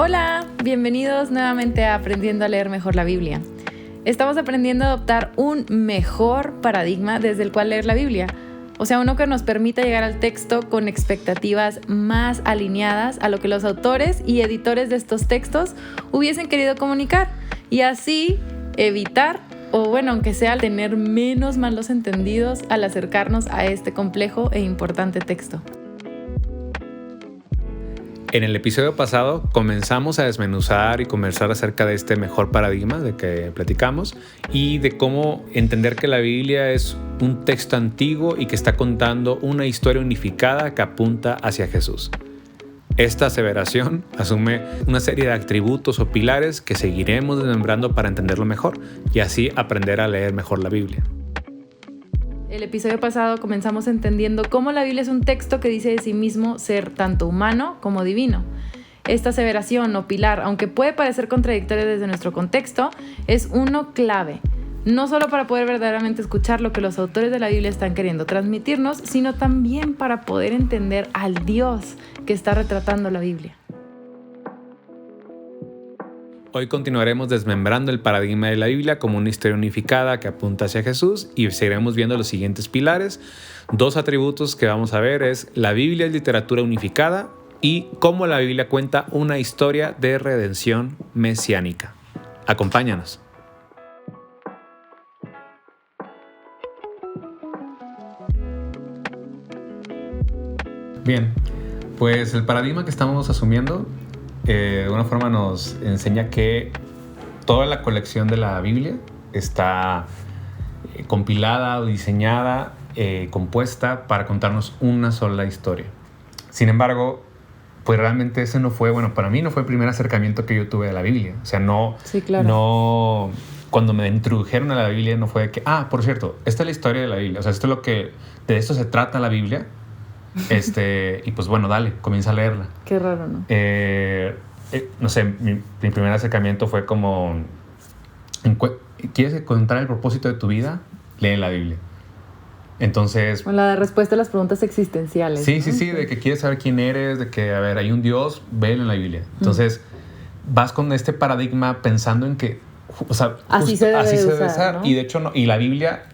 Hola, bienvenidos nuevamente a Aprendiendo a leer mejor la Biblia. Estamos aprendiendo a adoptar un mejor paradigma desde el cual leer la Biblia. O sea, uno que nos permita llegar al texto con expectativas más alineadas a lo que los autores y editores de estos textos hubiesen querido comunicar. Y así evitar, o bueno, aunque sea tener menos malos entendidos al acercarnos a este complejo e importante texto. En el episodio pasado comenzamos a desmenuzar y conversar acerca de este mejor paradigma de que platicamos y de cómo entender que la Biblia es un texto antiguo y que está contando una historia unificada que apunta hacia Jesús. Esta aseveración asume una serie de atributos o pilares que seguiremos desmembrando para entenderlo mejor y así aprender a leer mejor la Biblia. El episodio pasado comenzamos entendiendo cómo la Biblia es un texto que dice de sí mismo ser tanto humano como divino. Esta aseveración o pilar, aunque puede parecer contradictoria desde nuestro contexto, es uno clave, no solo para poder verdaderamente escuchar lo que los autores de la Biblia están queriendo transmitirnos, sino también para poder entender al Dios que está retratando la Biblia. Hoy continuaremos desmembrando el paradigma de la Biblia como una historia unificada que apunta hacia Jesús y seguiremos viendo los siguientes pilares. 2 atributos que vamos a ver es la Biblia es literatura unificada y cómo la Biblia cuenta una historia de redención mesiánica. Acompáñanos. Bien, pues el paradigma que estamos asumiendo de alguna forma nos enseña que toda la colección de la Biblia está compilada o diseñada, compuesta para contarnos una sola historia. Sin embargo, pues realmente ese no fue, para mí no fue el primer acercamiento que yo tuve a la Biblia. O sea, Sí, claro. no, cuando me introdujeron a la Biblia no fue de que, por cierto, esta es la historia de la Biblia. O sea, esto es de esto se trata la Biblia. Y pues bueno, dale, comienza a leerla. Qué raro, ¿no? No sé, mi primer acercamiento fue como, ¿quieres encontrar el propósito de tu vida? Lee la Biblia. Entonces... La respuesta a las preguntas existenciales. Sí, ¿no? sí, de que quieres saber quién eres, de que, hay un Dios, velo en la Biblia. Entonces, vas con este paradigma pensando en que, así se debe usar, ¿no? Y de hecho, y la Biblia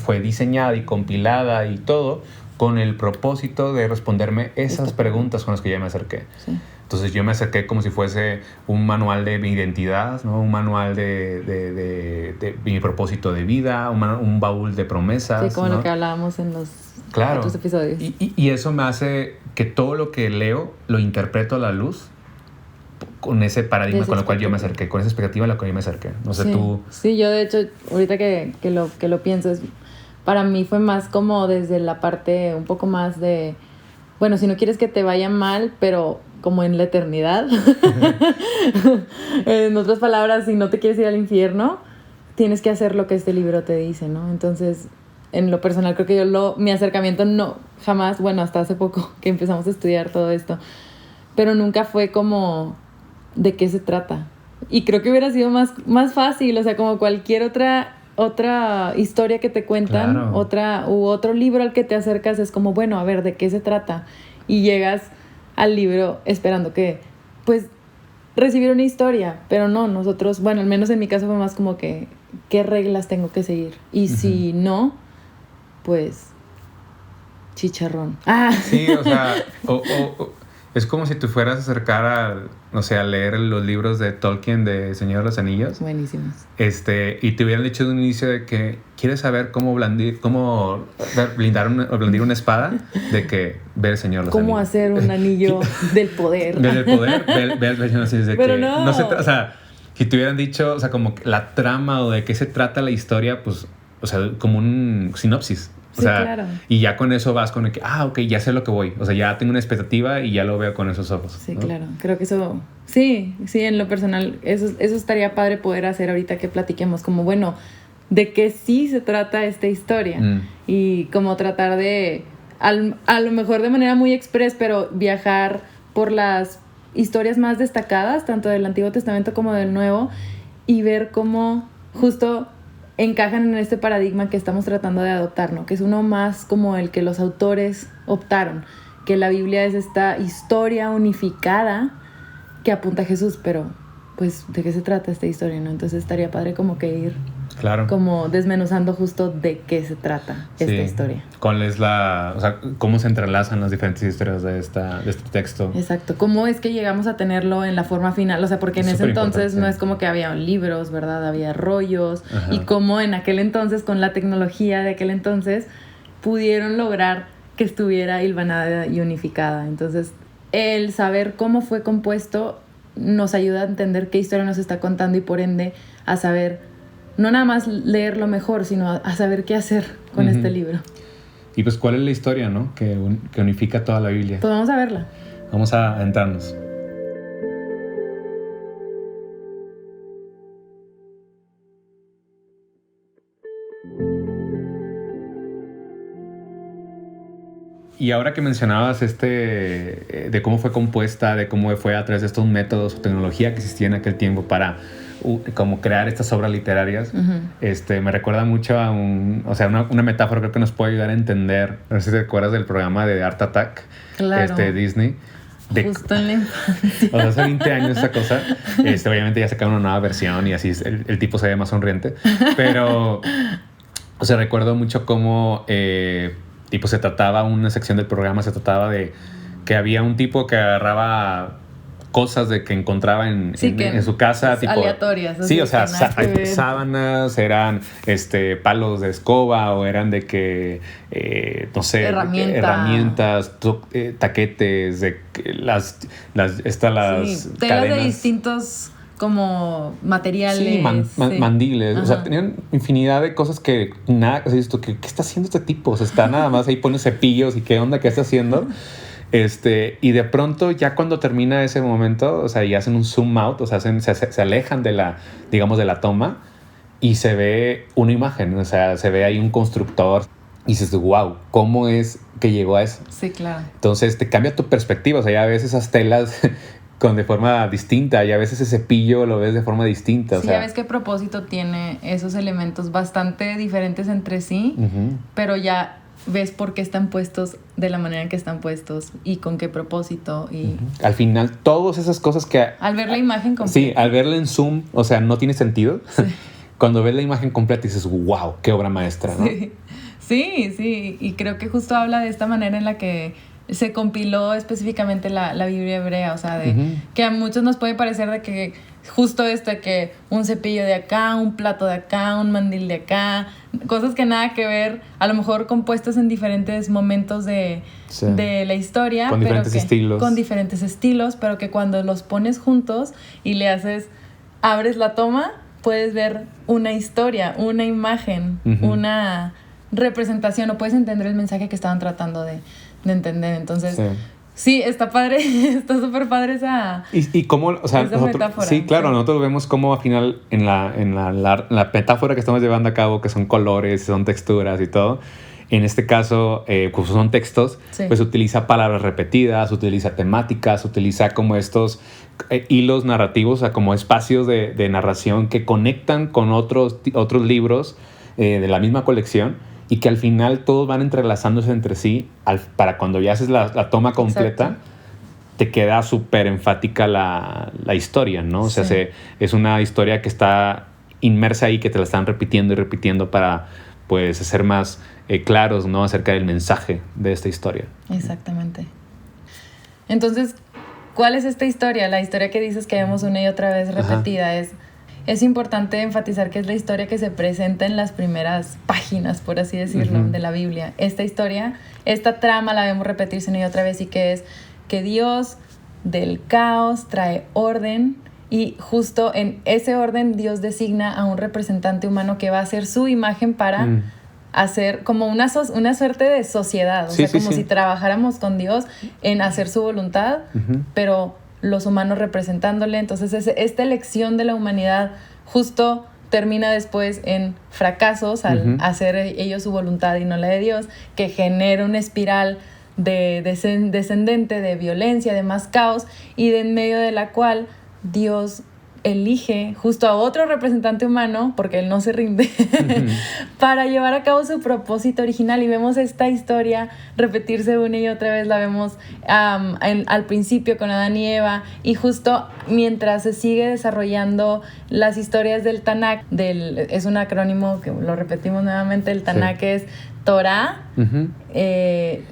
fue diseñada y compilada y todo con el propósito de responderme esas preguntas con las que ya me acerqué. Sí. Entonces yo me acerqué como si fuese un manual de mi identidad, ¿no? Un manual de mi propósito de vida, un baúl de promesas. Sí, como ¿no? lo que hablábamos en los otros episodios. Y eso me hace que todo lo que leo lo interpreto a la luz con ese paradigma con el cual yo me acerqué, con esa expectativa a la que yo me acerqué. No sé, tú... Sí, yo de hecho, ahorita que lo pienso, para mí fue más como desde la parte un poco más de, bueno, si no quieres que te vaya mal, pero como en la eternidad. En otras palabras, si no te quieres ir al infierno, tienes que hacer lo que este libro te dice, ¿no? Entonces, en lo personal, creo que mi acercamiento no, jamás, hasta hace poco que empezamos a estudiar todo esto, pero nunca fue como de qué se trata. Y creo que hubiera sido más fácil, o sea, como cualquier otra historia que te cuentan, claro. otro libro al que te acercas, es como, a ver, ¿de qué se trata? Y llegas al libro esperando que, pues, recibir una historia, pero no, nosotros, al menos en mi caso fue más como que, ¿qué reglas tengo que seguir? Y si no, pues, chicharrón. Sí, o sea, es como si tú fueras a acercar a leer los libros de Tolkien de Señor de los Anillos. Buenísimos. Y te hubieran dicho de un inicio de que quieres saber cómo blandir una espada, de que ver el Señor de los Anillos. ¿Cómo hacer un anillo del poder? Del poder, ver el Señor de los Pero que no. o sea, si te hubieran dicho, como la trama o de qué se trata la historia, pues, como un sinopsis. O sea, claro. Y ya con eso vas con el que, ok, ya sé lo que voy. O sea, ya tengo una expectativa y ya lo veo con esos ojos. Sí, ¿no? claro. Creo que eso... Sí, en lo personal, eso estaría padre poder hacer ahorita que platiquemos. Como, de qué sí se trata esta historia. Y como tratar de... A lo mejor de manera muy express, pero viajar por las historias más destacadas, tanto del Antiguo Testamento como del Nuevo, y ver cómo justo encajan en este paradigma que estamos tratando de adoptar, ¿no? Que es uno más como el que los autores optaron, que la Biblia es esta historia unificada que apunta a Jesús, pero pues ¿de qué se trata esta historia, no? Entonces estaría padre como que ir como desmenuzando justo de qué se trata esta historia. ¿Cuál es o sea, cómo se entrelazan las diferentes historias de este texto? Exacto. ¿Cómo es que llegamos a tenerlo en la forma final? O sea, porque en ese entonces no es como que había libros, ¿verdad? Había rollos. Ajá. Y cómo en aquel entonces, con la tecnología de aquel entonces, pudieron lograr que estuviera hilvanada y unificada. Entonces, el saber cómo fue compuesto nos ayuda a entender qué historia nos está contando y por ende a saber, no nada más leerlo mejor, sino a saber qué hacer con este libro. Y pues, ¿cuál es la historia, no? Que unifica toda la Biblia. Pues vamos a verla. Vamos a adentrarnos. Y ahora que mencionabas de cómo fue compuesta, de cómo fue a través de estos métodos o tecnología que existía en aquel tiempo para como crear estas obras literarias, me recuerda mucho a una metáfora creo que nos puede ayudar a entender. No sé si te acuerdas del programa de Art Attack, de Disney. Justo en la infancia. O sea, hace 20 años esa cosa. Obviamente ya sacaron una nueva versión y así el tipo se ve más sonriente. Pero, o sea, recuerdo mucho cómo... tipo se trataba, una sección del programa se trataba de que había un tipo que agarraba cosas de que encontraba en su casa, tipo aleatorias. Sí, o sea, sábanas, eran palos de escoba o eran de que no sé, herramientas, taquetes, de las telas cadenas de distintos como materiales. Mandiles. O sea, tenían infinidad de cosas que nada, o sea, ¿qué está haciendo este tipo? O sea, está nada más ahí, pone cepillos y qué onda, qué está haciendo. Y de pronto ya cuando termina ese momento, o sea, y hacen un zoom out, o sea, se alejan de la toma y se ve una imagen, o sea, se ve ahí un constructor y dices, wow, ¿cómo es que llegó a eso? Sí, claro. Entonces te cambia tu perspectiva, o sea, ya ves esas telas de forma distinta y a veces ese cepillo lo ves de forma distinta. Sí, ya ves qué propósito tiene esos elementos bastante diferentes entre sí, pero ya ves por qué están puestos de la manera en que están puestos y con qué propósito. Y al final, todas esas cosas que... Al ver la imagen completa. Sí, al verla en zoom, o sea, no tiene sentido. Sí. Cuando ves la imagen completa dices, wow, qué obra maestra, ¿no? Sí. Y creo que justo habla de esta manera en la que se compiló específicamente la Biblia hebrea, o sea, que a muchos nos puede parecer de que justo que un cepillo de acá, un plato de acá, un mandil de acá, cosas que nada que ver, a lo mejor compuestas en diferentes momentos de la historia, con diferentes estilos, pero que cuando los pones juntos y abres la toma, puedes ver una historia, una imagen, una representación, o puedes entender el mensaje que estaban tratando de entender. Entonces, sí, está padre, está súper padre esa y cómo, o sea, metáfora. Sí, claro, nosotros vemos cómo al final en la metáfora que estamos llevando a cabo, que son colores, son texturas y todo, en este caso, pues son textos, pues utiliza palabras repetidas, utiliza temáticas, utiliza como estos hilos narrativos, o sea, como espacios de narración que conectan con otros libros de la misma colección, y que al final todos van entrelazándose entre sí para cuando ya haces la toma completa. Exacto. Te queda súper enfática la historia, ¿no? O sea, es una historia que está inmersa ahí, que te la están repitiendo y repitiendo para, pues, hacer más claros, ¿no? Acerca del mensaje de esta historia. Exactamente. Entonces, ¿cuál es esta historia? La historia que dices que vemos una y otra vez repetida. Es importante enfatizar que es la historia que se presenta en las primeras páginas, por así decirlo, de la Biblia. Esta historia, esta trama la vemos repetirse una y otra vez, y que es que Dios del caos trae orden, y justo en ese orden Dios designa a un representante humano que va a ser su imagen para hacer como una suerte de sociedad. O sea, como si trabajáramos con Dios en hacer su voluntad, pero los humanos representándole. Entonces esta elección de la humanidad justo termina después en fracasos al hacer ellos su voluntad y no la de Dios, que genera una espiral descendente de violencia, de más caos, y de en medio de la cual Dios elige justo a otro representante humano, porque él no se rinde, para llevar a cabo su propósito original. Y vemos esta historia repetirse una y otra vez. La vemos al principio con Adán y Eva, y justo mientras se sigue desarrollando las historias del Tanakh, es un acrónimo que lo repetimos nuevamente. El Tanakh es Torah,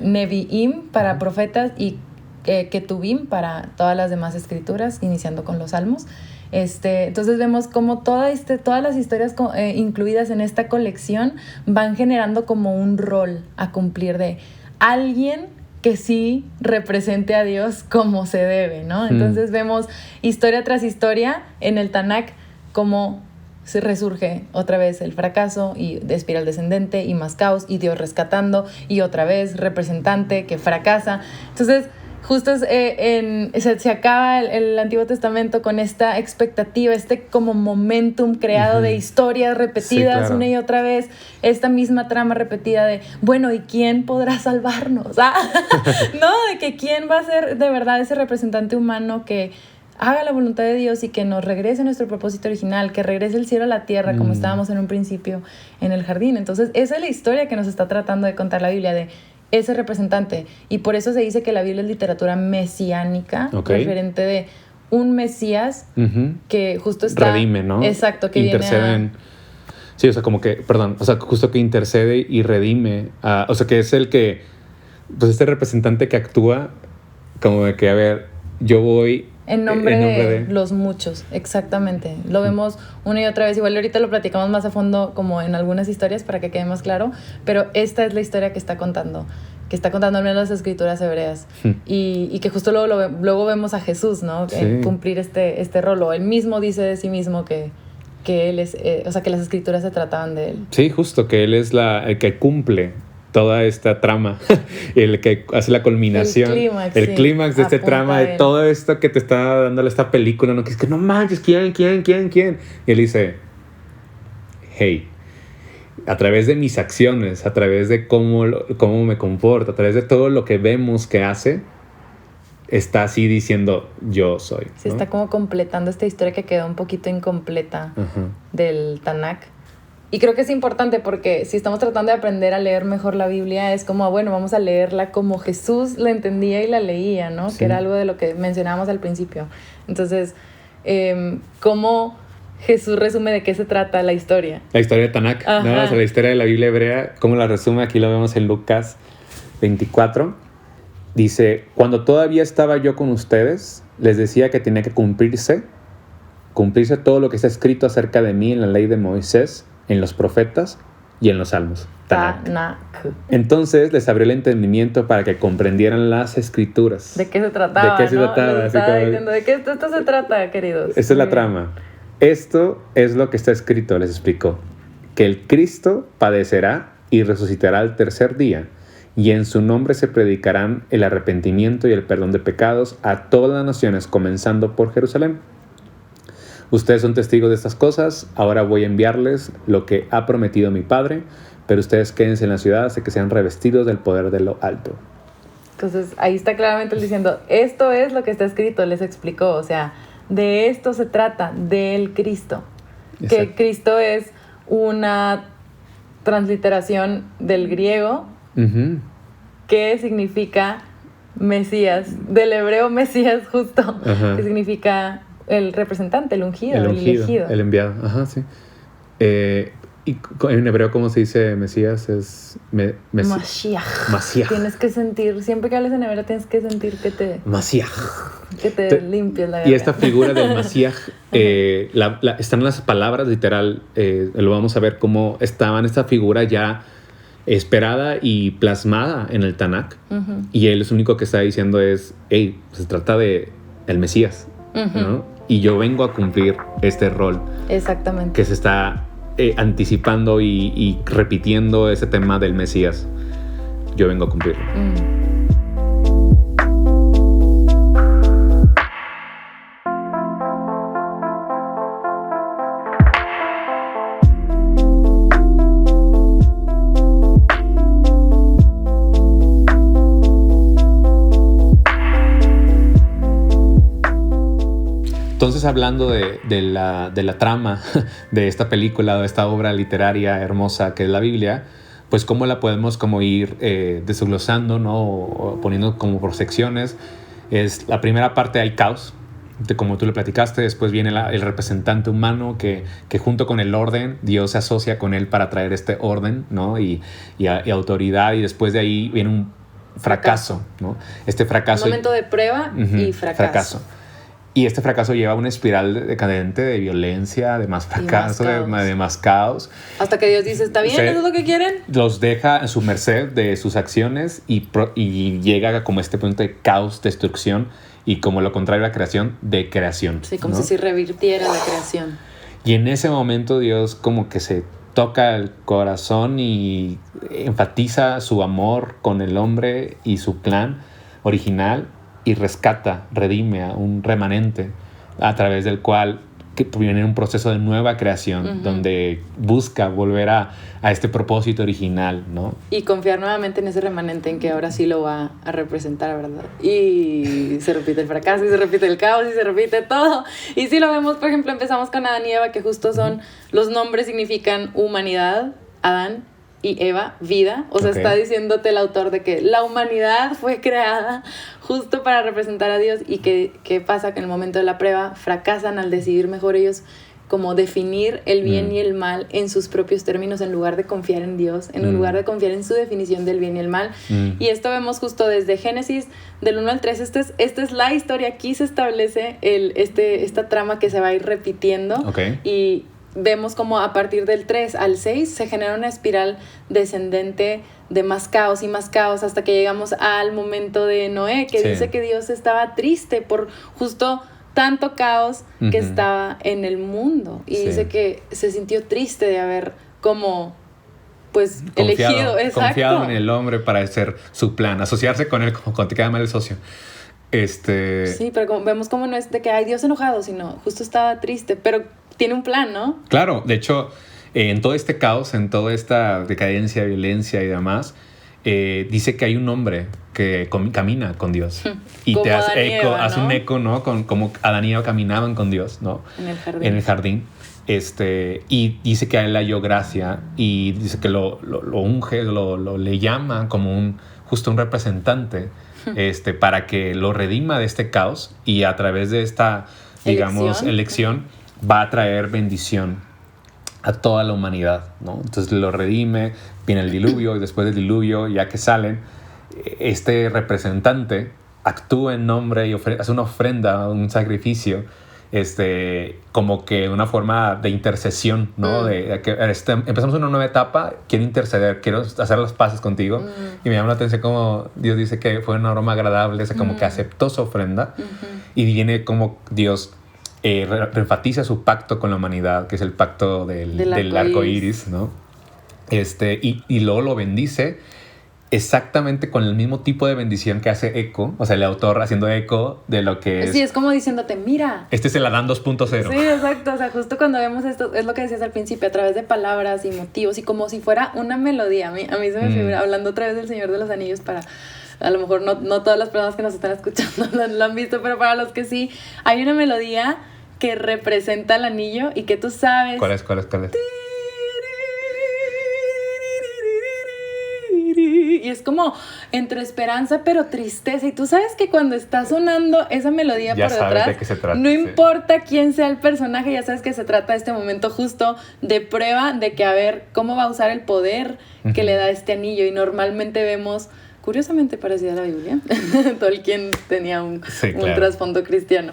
Nevi'im para profetas y Ketuvim para todas las demás escrituras, iniciando con los Salmos. Entonces vemos cómo todas las historias incluidas en esta colección van generando como un rol a cumplir de alguien que sí represente a Dios como se debe, ¿no? Entonces vemos historia tras historia en el Tanakh cómo se resurge otra vez el fracaso y de espiral descendente y más caos y Dios rescatando y otra vez representante que fracasa. Entonces justo se acaba el Antiguo Testamento con esta expectativa, como momentum creado de historias repetidas, sí, claro, una y otra vez, esta misma trama repetida de, bueno, ¿y quién podrá salvarnos? ¿No? De que quién va a ser de verdad ese representante humano que haga la voluntad de Dios y que nos regrese a nuestro propósito original, que regrese el cielo a la tierra como estábamos en un principio en el jardín. Entonces esa es la historia que nos está tratando de contar la Biblia, de ese representante. Y por eso se dice que la Biblia es literatura mesiánica, referente de un Mesías que justo está... Redime, ¿no? Exacto, que interceden. Sí, o sea, como que, perdón, o sea, justo que intercede y redime. O sea, que es el que, pues este representante que actúa como de que, a ver, yo voy... En nombre de los muchos, exactamente. Lo vemos una y otra vez. Igual ahorita lo platicamos más a fondo como en algunas historias para que quede más claro, pero esta es la historia que está contando al menos las escrituras hebreas. Y que justo luego vemos a Jesús, ¿no? Sí. Cumplir este rol. O él mismo dice de sí mismo que él es, o sea, que las escrituras se trataban de él. Sí, justo, que él es el que cumple toda esta trama, el que hace la culminación, el clímax de esta trama, de todo esto que te está dándole esta película, ¿no? Que es que no manches, ¿quién? Y él dice, hey, a través de mis acciones, a través de cómo me comporto, a través de todo lo que vemos que hace, está así diciendo, yo soy, ¿no? Se está como completando esta historia que quedó un poquito incompleta del Tanakh. Y creo que es importante porque si estamos tratando de aprender a leer mejor la Biblia, es como, bueno, vamos a leerla como Jesús la entendía y la leía, ¿no? Sí. Que era algo de lo que mencionábamos al principio. Entonces, ¿cómo Jesús resume de qué se trata la historia? La historia de Tanakh, ¿no? O sea, la historia de la Biblia hebrea, ¿cómo la resume? Aquí lo vemos en Lucas 24. Dice, cuando todavía estaba yo con ustedes, les decía que tenía que cumplirse todo lo que está escrito acerca de mí en la ley de Moisés, en los profetas y en los salmos. Tanakh. Entonces les abrió el entendimiento para que comprendieran las escrituras. ¿De qué se trataba? ¿De qué se trataba? Estaba diciendo, ¿de qué esto se trata, queridos? Esta es la trama. Esto es lo que está escrito, les explicó. Que el Cristo padecerá y resucitará al tercer día, y en su nombre se predicarán el arrepentimiento y el perdón de pecados a todas las naciones, comenzando por Jerusalén. Ustedes son testigos de estas cosas. Ahora voy a enviarles lo que ha prometido mi Padre, pero ustedes quédense en la ciudad hasta que sean revestidos del poder de lo alto. Entonces ahí está claramente diciendo, esto es lo que está escrito, les explicó. O sea, de esto se trata, del Cristo. Exacto. Que Cristo es una transliteración del griego que significa Mesías, del hebreo Mesías justo, que significa... el representante, el ungido, el elegido. El enviado, sí. Y en hebreo, ¿cómo se dice Mesías? Es Mashiach. Tienes que sentir, siempre que hables en hebreo tienes que sentir que te... Mashiach. Que te limpies la garganta. Y esta figura del Mashiach, están las palabras literal, lo vamos a ver cómo estaban esta figura ya esperada y plasmada en el Tanakh. Y él es lo único que está diciendo es, hey, se trata de el Mesías, ¿no? Y yo vengo a cumplir este rol. Exactamente. Que se está anticipando y repitiendo ese tema del Mesías. Yo vengo a cumplirlo. entonces, hablando de la trama de esta película o de esta obra literaria hermosa que es la Biblia, pues cómo la podemos como ir desglosando, ¿no? O poniendo como por secciones. Es la primera parte, hay caos, como tú le platicaste. Después viene el representante humano que junto con el orden, Dios se asocia con él para traer este orden, ¿no? y autoridad. Y después de ahí viene un fracaso, ¿no? Este fracaso. Un momento de prueba y fracaso. Y este fracaso lleva a una espiral decadente de violencia, de más fracaso, de más caos. Hasta que Dios dice, ¿está bien? ¿Eso es lo que quieren? Los deja en su merced de sus acciones y llega como este punto de caos, destrucción, y como lo contrario a la creación, de creación. Sí, como, ¿no?, si se revirtiera la creación. Y en ese momento Dios como que se toca el corazón y enfatiza su amor con el hombre y su plan original, y rescata, redime a un remanente a través del cual viene un proceso de nueva creación, donde busca volver a este propósito original, ¿no? Y confiar nuevamente en ese remanente, en que ahora sí lo va a representar, ¿verdad? Y se repite el fracaso, y se repite el caos, y se repite todo. Y si lo vemos, por ejemplo, empezamos con Adán y Eva, que justo son, los nombres significan humanidad, Adán y Eva, vida. O sea, está diciéndote el autor de que la humanidad fue creada justo para representar a Dios. Y ¿qué pasa? Que en el momento de la prueba fracasan al decidir mejor ellos como definir el bien y el mal en sus propios términos, en lugar de confiar en Dios, en lugar de confiar en su definición del bien y el mal. Y esto vemos justo desde Génesis, del 1 al 3. Esta es la historia. Aquí se establece esta trama que se va a ir repitiendo. Y vemos como a partir del 3 al 6 se genera una espiral descendente de más caos y más caos, hasta que llegamos al momento de Noé, que dice que Dios estaba triste por justo tanto caos que estaba en el mundo. Y dice que se sintió triste de haber como pues confiado en el hombre para hacer su plan, asociarse con él, como cuando te queda mal el socio. Sí, pero vemos como no es de que hay Dios enojado, sino justo estaba triste, pero tiene un plan, ¿no? Claro, de hecho, en todo este caos, en toda esta decadencia, violencia y demás, dice que hay un hombre que camina con Dios. Y te hace eco, hace un eco, ¿no? Con como Adán y Eva caminaban con Dios, ¿no? En el jardín. Y dice que a él le halló gracia, y dice que lo unge, le llama como justo un representante, para que lo redima de este caos, y a través de esta, digamos, elección va a traer bendición a toda la humanidad, ¿no? Entonces lo redime, viene el diluvio, y después del diluvio, ya que salen, este representante actúa en nombre y hace una ofrenda, un sacrificio, como que una forma de intercesión, ¿no? Empezamos una nueva etapa, quiero interceder, quiero hacer las paces contigo. Y me llama la atención como Dios dice que fue un aroma agradable, como que aceptó su ofrenda. Y viene como Dios enfatiza su pacto con la humanidad, que es el pacto del arco iris, ¿no? Y luego lo bendice exactamente con el mismo tipo de bendición que hace eco, o sea, el autor haciendo eco de lo que es. Sí, es como diciéndote, mira. Este es el Adán 2.0. Sí, exacto. O sea, justo cuando vemos esto, es lo que decías al principio, a través de palabras y motivos, y como si fuera una melodía. A mí se me figura, hablando otra vez del Señor de los Anillos, para a lo mejor no todas las personas que nos están escuchando lo han visto, pero para los que sí, hay una melodía que representa el anillo y que tú sabes. ¿Cuál es? Y es como entre esperanza pero tristeza, y tú sabes que cuando está sonando esa melodía ya por detrás, de qué se trata, no importa quién sea el personaje, ya sabes que se trata de este momento justo de prueba, de que a ver cómo va a usar el poder que le da este anillo. Y normalmente vemos, curiosamente parecida a la Biblia, Tolkien tenía un trasfondo cristiano,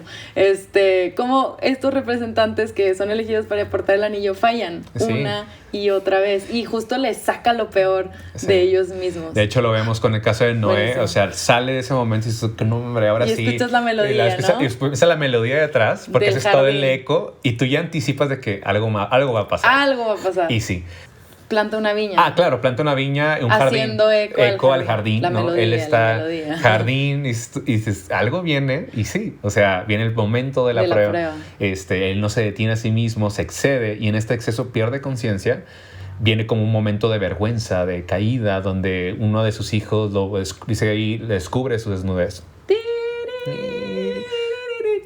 como estos representantes que son elegidos para aportar el anillo fallan una y otra vez, y justo les saca lo peor de ellos mismos. De hecho lo vemos con el caso de Noé. Buenísimo. O sea, sale de ese momento y dices, que no, hombre, ahora sí. Y escuchas la melodía, ¿no? Y escuchas la melodía de atrás, porque ese es todo el eco, y tú ya anticipas de que algo va a pasar. Algo va a pasar. Y sí. Planta una viña. Claro, planta una viña, un haciendo jardín. Eco al jardín, ¿no? Melodía, él está jardín y dices, algo viene, y sí, o sea, viene el momento de la prueba. Él no se detiene a sí mismo, se excede, y en este exceso pierde conciencia. Viene como un momento de vergüenza, de caída, donde uno de sus hijos dice ahí, descubre su desnudez.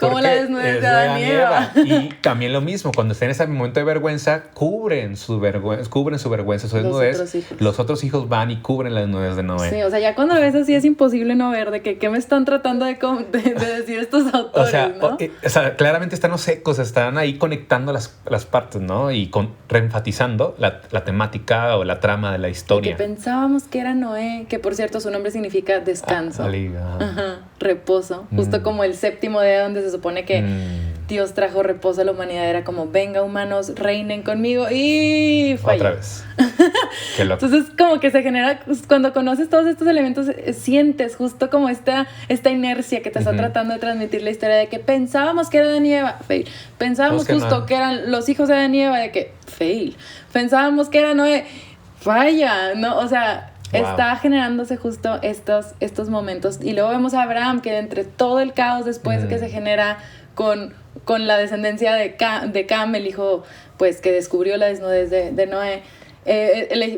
como la desnudez de Adán y Eva. Y también lo mismo, cuando estén en ese momento de vergüenza, cubren su vergüenza, su desnudez. Los otros hijos van y cubren la desnudez de Noé. Sí, o sea, ya cuando lo ves así es imposible no ver de que qué me están tratando de decir estos autores, ¿no? O sea, claramente están los ecos, están ahí conectando las partes, ¿no? Y reenfatizando la temática o la trama de la historia. Que pensábamos que era Noé, que por cierto su nombre significa descanso. Ajá, reposo. Justo como el séptimo día donde se supone que Dios trajo reposo a la humanidad. Era como, venga humanos, reinen conmigo, y falló. Otra vez. Qué loco. Entonces como que se genera, cuando conoces todos estos elementos, sientes justo como esta inercia que te está tratando de transmitir la historia de que pensábamos que era Adán y Eva, fail. Pensábamos justo que eran los hijos de Adán y Eva, de que fail. Pensábamos que era Noé, falla, ¿no? O sea, está generándose justo estos momentos. Y luego vemos a Abraham, que entre todo el caos después que se genera con la descendencia de Cam, el hijo pues que descubrió la desnudez de Noé,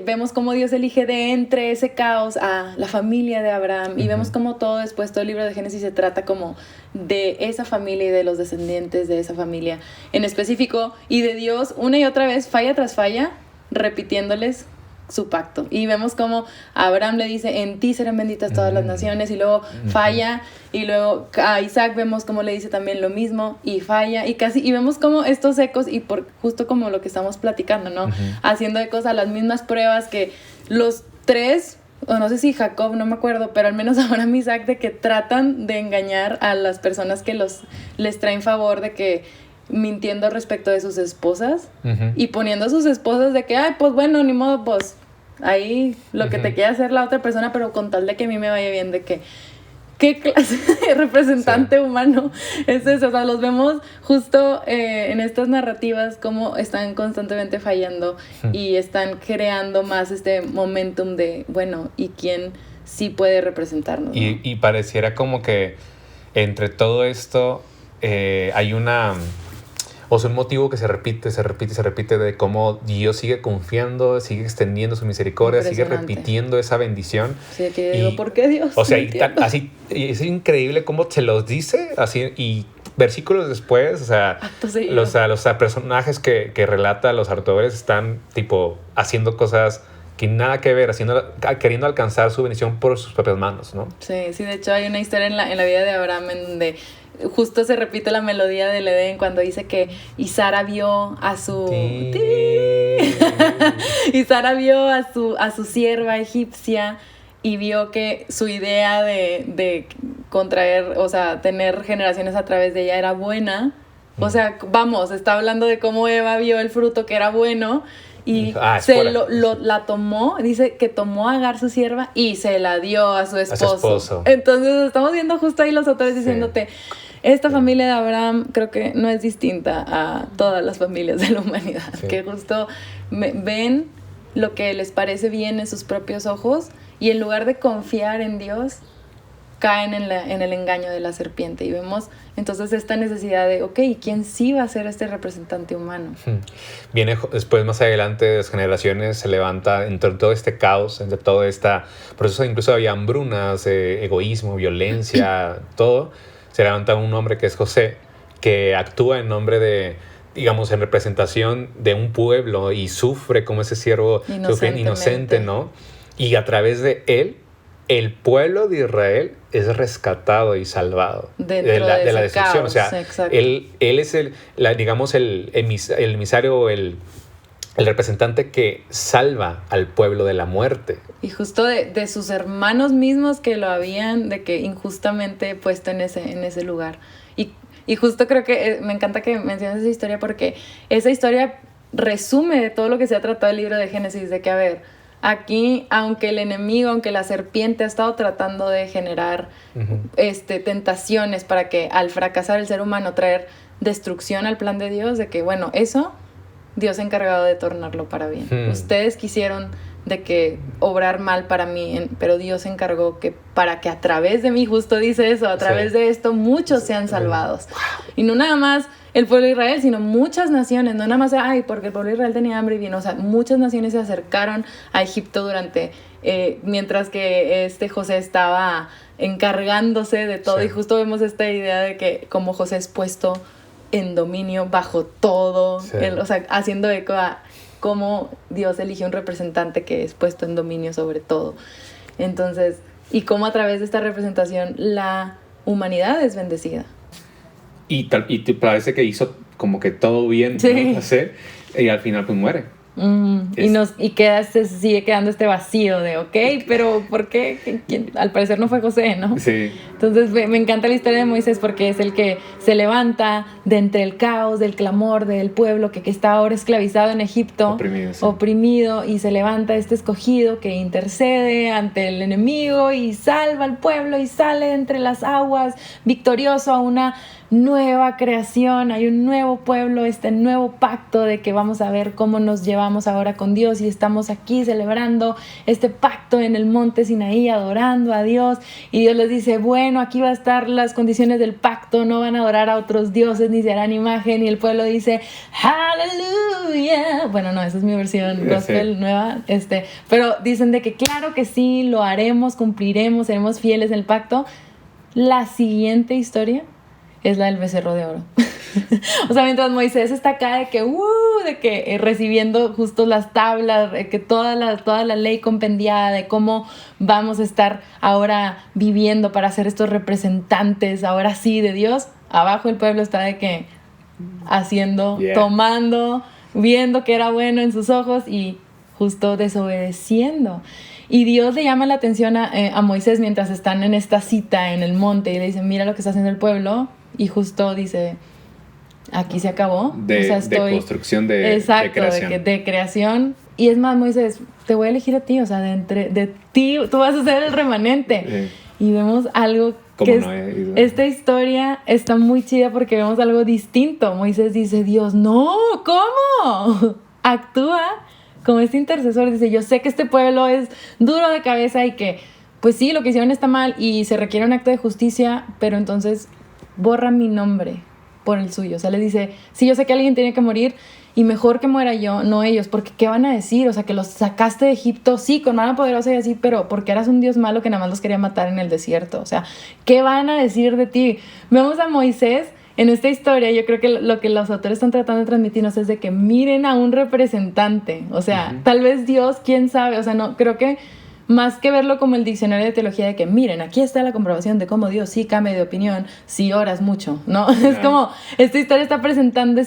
vemos cómo Dios elige de entre ese caos a la familia de Abraham, y vemos cómo todo el libro de Génesis se trata como de esa familia y de los descendientes de esa familia en específico, y de Dios una y otra vez, falla tras falla, repitiéndoles su pacto. Y vemos cómo Abraham le dice, en ti serán benditas todas las naciones, y luego falla, y luego a Isaac vemos cómo le dice también lo mismo, y falla, y vemos como estos ecos, y justo como lo que estamos platicando, ¿no? Haciendo ecos a las mismas pruebas que los tres, o no sé si Jacob, no me acuerdo, pero al menos Abraham y Isaac, de que tratan de engañar a las personas que les traen favor, de que mintiendo respecto de sus esposas y poniendo a sus esposas de que, ay, pues bueno, ni modo, pues ahí lo que te quiere hacer la otra persona, pero con tal de que a mí me vaya bien, de que ¿qué clase de representante humano es eso? O sea, los vemos justo en estas narrativas como están constantemente fallando y están creando más este momentum de, bueno, ¿y quién sí puede representarnos, ¿no? Y pareciera como que entre todo esto hay o sea, un motivo que se repite de cómo Dios sigue confiando, sigue extendiendo su misericordia, sigue repitiendo esa bendición. Sí, que digo, ¿por qué Dios? O sea, así es increíble cómo se los dice, así, y versículos después, o sea, los personajes que relata los autores están tipo haciendo cosas que nada que ver, queriendo alcanzar su bendición por sus propias manos, ¿no? Sí, de hecho hay una historia en la vida de Abraham en donde justo se repite la melodía del Edén cuando dice que y Sara vio a su y Sara vio a su sierva egipcia y vio que su idea de contraer, o sea, tener generaciones a través de ella era buena. O sea, vamos, está hablando de cómo Eva vio el fruto que era bueno y la tomó, dice que tomó a Agar su sierva y se la dio a su esposo. Entonces estamos viendo justo ahí los autores diciéndote, esta familia de Abraham creo que no es distinta a todas las familias de la humanidad, que justo ven lo que les parece bien en sus propios ojos y en lugar de confiar en Dios, caen en el engaño de la serpiente, y vemos entonces esta necesidad de, ok, ¿quién sí va a ser este representante humano? Viene después, más adelante, las generaciones se levanta entre todo este caos, entre todo este proceso, incluso había hambrunas, egoísmo, violencia, todo. Se levanta un hombre que es José, que actúa en nombre de, digamos, en representación de un pueblo y sufre como ese siervo inocente, ¿no? Y a través de él, el pueblo de Israel es rescatado y salvado de la destrucción. O sea, él es el emisario, el representante que salva al pueblo de la muerte. Y justo de sus hermanos mismos que lo habían de que injustamente puesto en ese lugar. Y justo creo que me encanta que menciones esa historia, porque esa historia resume de todo lo que se ha tratado el libro de Génesis, de que, a ver, aquí, aunque el enemigo, aunque la serpiente ha estado tratando de generar tentaciones para que al fracasar el ser humano traer destrucción al plan de Dios, de que, bueno, eso Dios se ha encargado de tornarlo para bien. Ustedes quisieron de que obrar mal para mí, pero Dios se encargó para que a través de mí, justo dice eso, a través de esto muchos sean salvados. Y no nada más el pueblo de Israel, sino muchas naciones, no nada más, porque el pueblo de Israel tenía hambre y vino, o sea, muchas naciones se acercaron a Egipto mientras que José estaba encargándose de todo. Sí. Y justo vemos esta idea de que como José es puesto en dominio bajo todo, Sí. o sea, haciendo eco a cómo Dios elige un representante que es puesto en dominio sobre todo. Entonces, y cómo a través de esta representación la humanidad es bendecida. Y te parece que hizo como que todo bien, Sí. ¿no? Hacer, y al final pues muere. Se sigue quedando este vacío de, ok, pero ¿por qué? Al parecer no fue José, ¿no? Sí. Entonces me encanta la historia de Moisés porque es el que se levanta de entre el caos, del clamor del pueblo que está ahora esclavizado en Egipto, oprimido, y se levanta este escogido que intercede ante el enemigo y salva al pueblo y sale entre las aguas victorioso a una nueva creación, hay un nuevo pueblo, este nuevo pacto de que vamos a ver cómo nos llevamos ahora con Dios y estamos aquí celebrando este pacto en el monte Sinaí, adorando a Dios, y Dios les dice, bueno, aquí va a estar las condiciones del pacto, no van a adorar a otros dioses ni se harán imagen, y el pueblo dice, aleluya. Bueno, no, esa es mi versión gospel nueva, pero dicen de que claro que sí, lo haremos, cumpliremos, seremos fieles en el pacto. La siguiente historia es la del becerro de oro. O sea, mientras Moisés está acá de que recibiendo justo las tablas, que toda la ley compendiada de cómo vamos a estar ahora viviendo para ser estos representantes, ahora sí, de Dios, abajo el pueblo está de que haciendo, tomando, viendo que era bueno en sus ojos y justo desobedeciendo. Y Dios le llama la atención a Moisés mientras están en esta cita en el monte y le dice, mira lo que está haciendo el pueblo. Y justo dice, aquí se acabó. De construcción de creación. De creación. Y es más, Moisés, te voy a elegir a ti, o sea, de ti, tú vas a ser el remanente. Y vemos algo que esta historia está muy chida porque vemos algo distinto. Moisés dice, Dios, no, ¿cómo? Actúa como este intercesor. Dice, yo sé que este pueblo es duro de cabeza y que, pues sí, lo que hicieron está mal y se requiere un acto de justicia, pero entonces borra mi nombre por el suyo. O sea, le dice, sí, yo sé que alguien tiene que morir y mejor que muera yo, no ellos, porque ¿qué van a decir? O sea, que los sacaste de Egipto, sí, con mano poderosa y así, pero porque eras un Dios malo que nada más los quería matar en el desierto. O sea, ¿qué van a decir de ti? Vemos a Moisés en esta historia. Yo creo que lo que los autores están tratando de transmitirnos es de que miren a un representante. O sea, tal vez Dios, quién sabe, o sea, no, creo que más que verlo como el diccionario de teología de que miren, aquí está la comprobación de cómo Dios sí cambia de opinión si oras mucho, ¿no? Es como, esta historia está presentando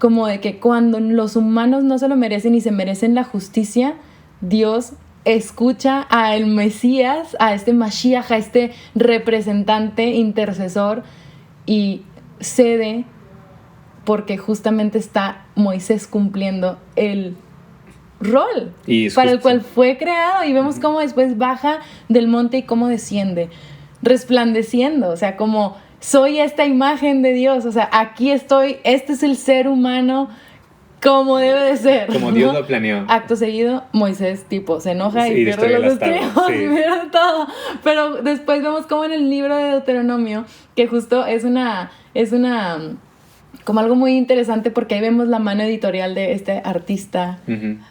como de que cuando los humanos no se lo merecen y se merecen la justicia, Dios escucha al Mesías, a este Mashiach, a este representante intercesor y cede porque justamente está Moisés cumpliendo el rol para el cual fue creado, y vemos cómo después baja del monte y cómo desciende resplandeciendo, o sea, como soy esta imagen de Dios, o sea, aquí estoy, este es el ser humano como debe de ser, como Dios lo planeó. Acto seguido, Moisés tipo se enoja y pierde los estribos, pierde todo, pero después vemos como en el libro de Deuteronomio, que justo es una como algo muy interesante porque ahí vemos la mano editorial de este artista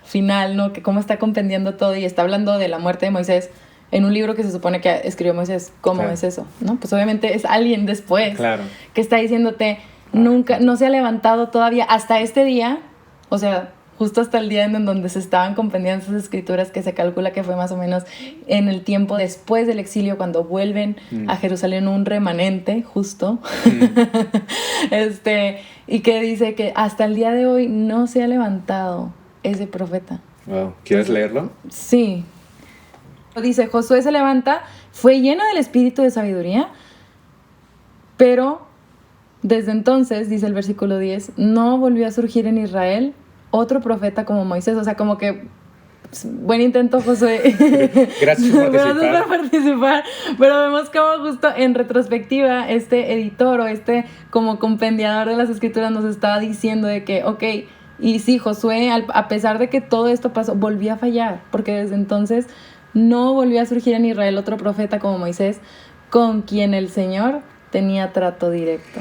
final, ¿no? Que cómo está compendiando todo y está hablando de la muerte de Moisés en un libro que se supone que escribió Moisés. ¿Cómo es eso? ¿No? Pues obviamente es alguien después que está diciéndote, nunca, no se ha levantado todavía hasta este día, o sea, justo hasta el día en donde se estaban compendiando esas escrituras, que se calcula que fue más o menos en el tiempo después del exilio, cuando vuelven a Jerusalén un remanente, justo. Y que dice que hasta el día de hoy no se ha levantado ese profeta. Wow. ¿Quieres leerlo? Sí. Dice, Josué se levanta, fue lleno del espíritu de sabiduría, pero desde entonces, dice el versículo 10, no volvió a surgir en Israel otro profeta como Moisés. O sea, como que buen intento, Josué. Gracias por participar. Pero vemos como justo en retrospectiva este editor o como compendiador de las escrituras nos estaba diciendo de que, ok, y sí, Josué, a pesar de que todo esto pasó, volvió a fallar, porque desde entonces no volvió a surgir en Israel otro profeta como Moisés, con quien el Señor tenía trato directo.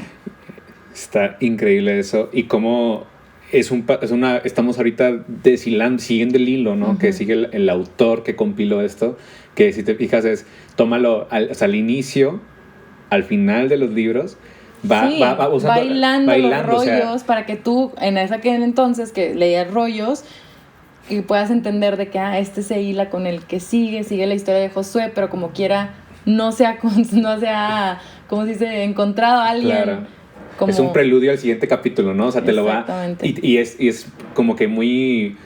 Está increíble eso. Y cómo estamos ahorita siguiendo el hilo, ¿no? Que sigue el autor que compiló esto, que si te fijas tómalo al inicio, al final de los libros, va hilando los rollos, para que tú, en aquel entonces que leías rollos, y puedas entender de que este se hila con el que sigue la historia de Josué, pero como quiera no se ha ¿cómo se dice? Encontrado a alguien. Claro. Es un preludio al siguiente capítulo, ¿no? O sea, te lo va... Y es como que muy...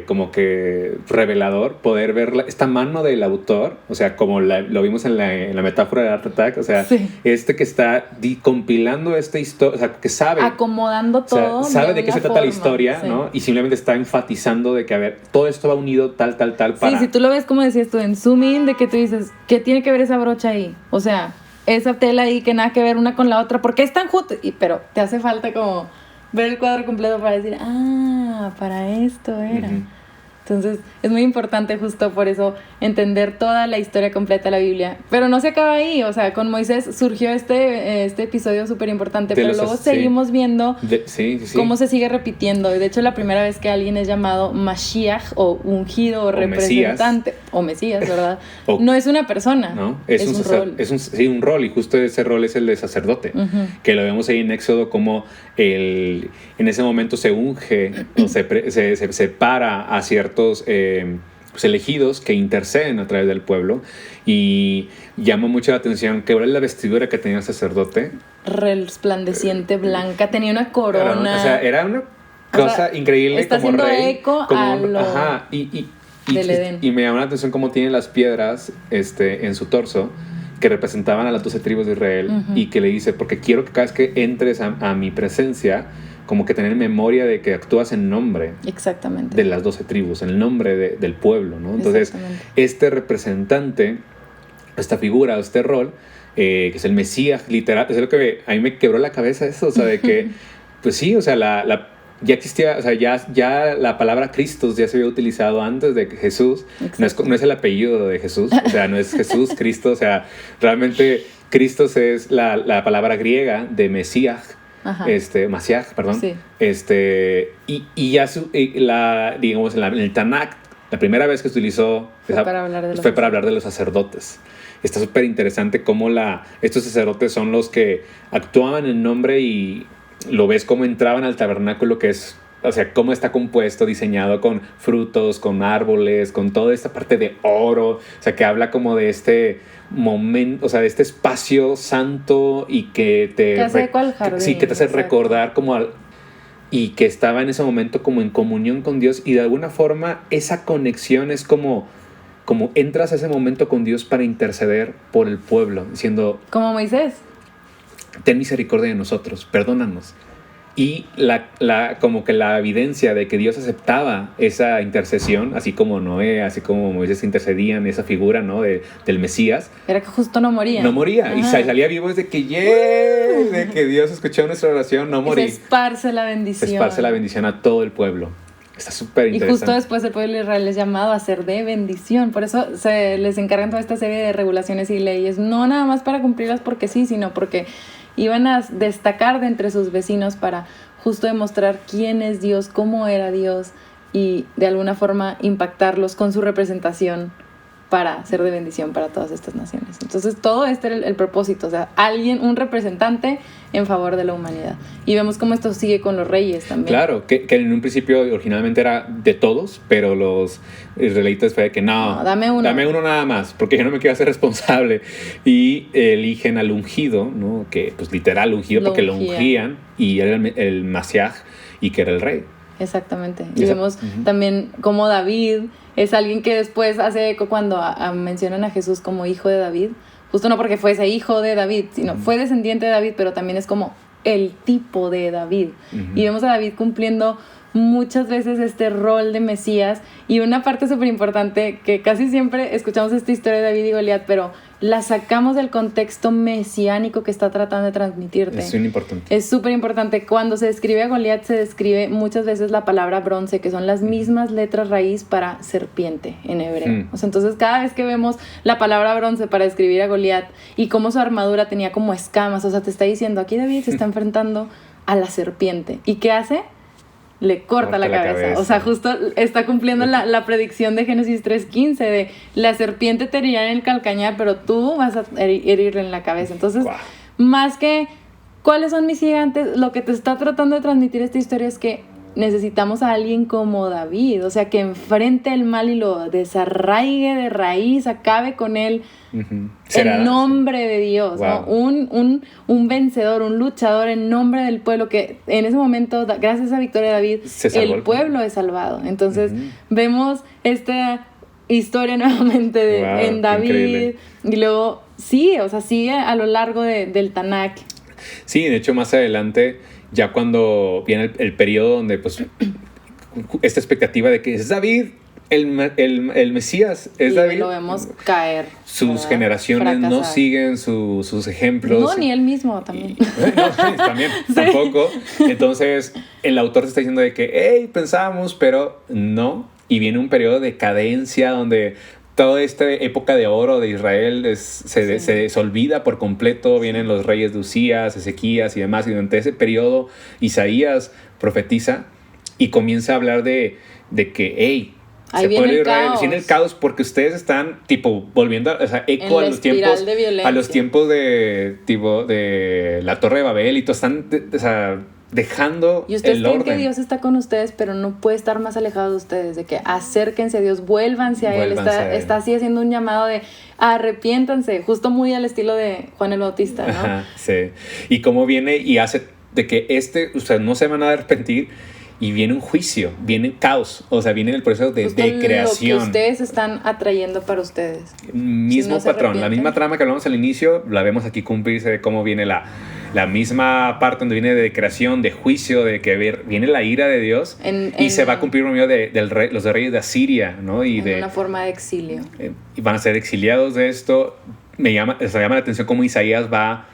como que revelador poder ver esta mano del autor, o sea, como lo vimos en la metáfora de Art Attack, o sea, que está compilando esta historia, o sea, que sabe... Acomodando todo. O sea, sabe de qué se trata la historia, ¿no? Y simplemente está enfatizando de que, a ver, todo esto va unido tal, para... Sí, si tú lo ves, como decías tú, en zoom in, de que tú dices, ¿qué tiene que ver esa brocha ahí? O sea... esa tela ahí que nada que ver una con la otra, porque están juntos, pero te hace falta como ver el cuadro completo para decir, para esto era. Entonces es muy importante justo por eso entender toda la historia completa de la Biblia, pero no se acaba ahí, o sea, con Moisés surgió este episodio súper importante, pero luego seguimos viendo cómo se sigue repitiendo. De hecho, la primera vez que alguien es llamado Mashiach o ungido o representante o Mesías, ¿verdad? No es una persona, no, es un rol. Es un rol, y justo ese rol es el de sacerdote, que lo vemos ahí en Éxodo, como en ese momento se unge o se separa a ciertos elegidos que interceden a través del pueblo, y llama mucho la atención que ahora la vestidura que tenía el sacerdote, resplandeciente, blanca, tenía una corona, o sea, era una cosa increíble, está como haciendo rey, eco a lo del Edén. Y me llama la atención cómo tiene las piedras en su torso que representaban a las 12 tribus de Israel, y que le dice, porque quiero que cada vez que entres a mi presencia, como que tener memoria de que actúas en nombre de las 12 tribus, en nombre del pueblo, ¿no? Entonces, este representante, esta figura, este rol, que es el Mesías, literal, es lo que a mí me quebró la cabeza eso, o sea, de que, pues sí, o sea, ya existía, o sea, ya la palabra Cristos ya se había utilizado antes de Jesús. No es el apellido de Jesús, o sea, no es Jesús, Cristo, o sea, realmente Cristos es la palabra griega de Mesías, Mashiach, perdón. Sí. Y ya digamos, en el Tanakh, la primera vez que se utilizó fue para hablar de los sacerdotes. Está súper interesante cómo estos sacerdotes son los que actuaban en nombre, y lo ves cómo entraban al tabernáculo, que es, o sea, cómo está compuesto, diseñado con frutos, con árboles, con toda esta parte de oro, o sea, que habla como de este momento, o sea, de este espacio santo, y que te hace que te hace recordar y que estaba en ese momento como en comunión con Dios, y de alguna forma esa conexión es como entras a ese momento con Dios para interceder por el pueblo, diciendo, como Moisés, ten misericordia de nosotros, perdónanos. Y como que la evidencia de que Dios aceptaba esa intercesión, así como Noé, así como Moisés intercedían, esa figura, ¿no? del Mesías. Era que justo no moría. No moría. Y salía vivo desde que de que Dios escuchó nuestra oración, no moría. Se esparce la bendición. Se esparce la bendición a todo el pueblo. Está súper interesante. Y justo después el pueblo de Israel es llamado a ser de bendición. Por eso se les encargan toda esta serie de regulaciones y leyes, no nada más para cumplirlas porque sí, sino porque iban a destacar de entre sus vecinos para justo demostrar quién es Dios, cómo era Dios, y de alguna forma impactarlos con su representación para ser de bendición para todas estas naciones. Entonces todo este era el propósito, o sea, un representante en favor de la humanidad. Y vemos cómo esto sigue con los reyes también. Claro, que en un principio originalmente era de todos, pero los israelitas fue de que no, dame uno nada más, porque yo no me quiero hacer responsable. Y eligen al ungido, ¿no? Que pues literal ungido, porque lo ungían, y era el Mashiach, y que era el rey. Exactamente. Y vemos también cómo David es alguien que después hace eco cuando mencionan a Jesús como hijo de David, justo no porque fuese hijo de David, sino fue descendiente de David, pero también es como el tipo de David. Y vemos a David cumpliendo muchas veces este rol de Mesías, y una parte súper importante que casi siempre escuchamos esta historia de David y Goliat, pero la sacamos del contexto mesiánico que está tratando de transmitirte. Es súper importante. Cuando se describe a Goliat, se describe muchas veces la palabra bronce, que son las mismas letras raíz para serpiente en hebreo. O sea, entonces cada vez que vemos la palabra bronce para describir a Goliat y cómo su armadura tenía como escamas, o sea, te está diciendo, aquí David se está enfrentando a la serpiente. ¿Y qué hace? le corta la cabeza. O sea, justo está cumpliendo la predicción de Génesis 3:15 de la serpiente te herirá en el calcañar, pero tú vas a herirle en la cabeza. Entonces, más que cuáles son mis gigantes, lo que te está tratando de transmitir esta historia es que necesitamos a alguien como David, o sea, que enfrente el mal y lo desarraigue de raíz, acabe con él en nombre de Dios, ¿no? Un vencedor, un luchador en nombre del pueblo, que en ese momento, gracias a Victoria de David, el pueblo es salvado. Entonces, vemos esta historia nuevamente en David, y luego sigue a lo largo del Tanakh. Sí, de hecho, más adelante, ya cuando viene el periodo donde, pues, esta expectativa de que es David, el Mesías, es David. Lo vemos caer. Sus generaciones no siguen sus ejemplos. No, ni él mismo también. También, tampoco. Entonces, el autor se está diciendo de que, hey, pensamos, pero no. Y viene un periodo de cadencia donde toda esta época de oro de Israel se olvida por completo. Vienen los reyes de Usías, Ezequías y demás. Y durante ese periodo, Isaías profetiza y comienza a hablar de que, hey, ahí viene el caos. Viene el caos porque ustedes están, tipo, volviendo, o sea, eco a los tiempos de la Torre de Babel y todo. Están, dejando y ustedes el creen orden. Que Dios está con ustedes, pero no puede estar más alejado de ustedes, de que acérquense a Dios, vuélvanse a Él. Está así haciendo un llamado de arrepiéntanse, justo muy al estilo de Juan el Bautista, ¿no? Ajá, sí. Y cómo viene y hace de que no se van a arrepentir y viene un juicio, viene caos, o sea, viene el proceso de creación. Lo que ustedes están atrayendo para ustedes. Mismo patrón, la misma trama que hablamos al inicio, la vemos aquí cumplirse de cómo viene la misma parte donde viene de creación, de juicio, de que viene la ira de Dios y se va a cumplir por medio de los reyes de Asiria, ¿no? Y una forma de exilio. Y van a ser exiliados de esto. Me llama la atención cómo Isaías va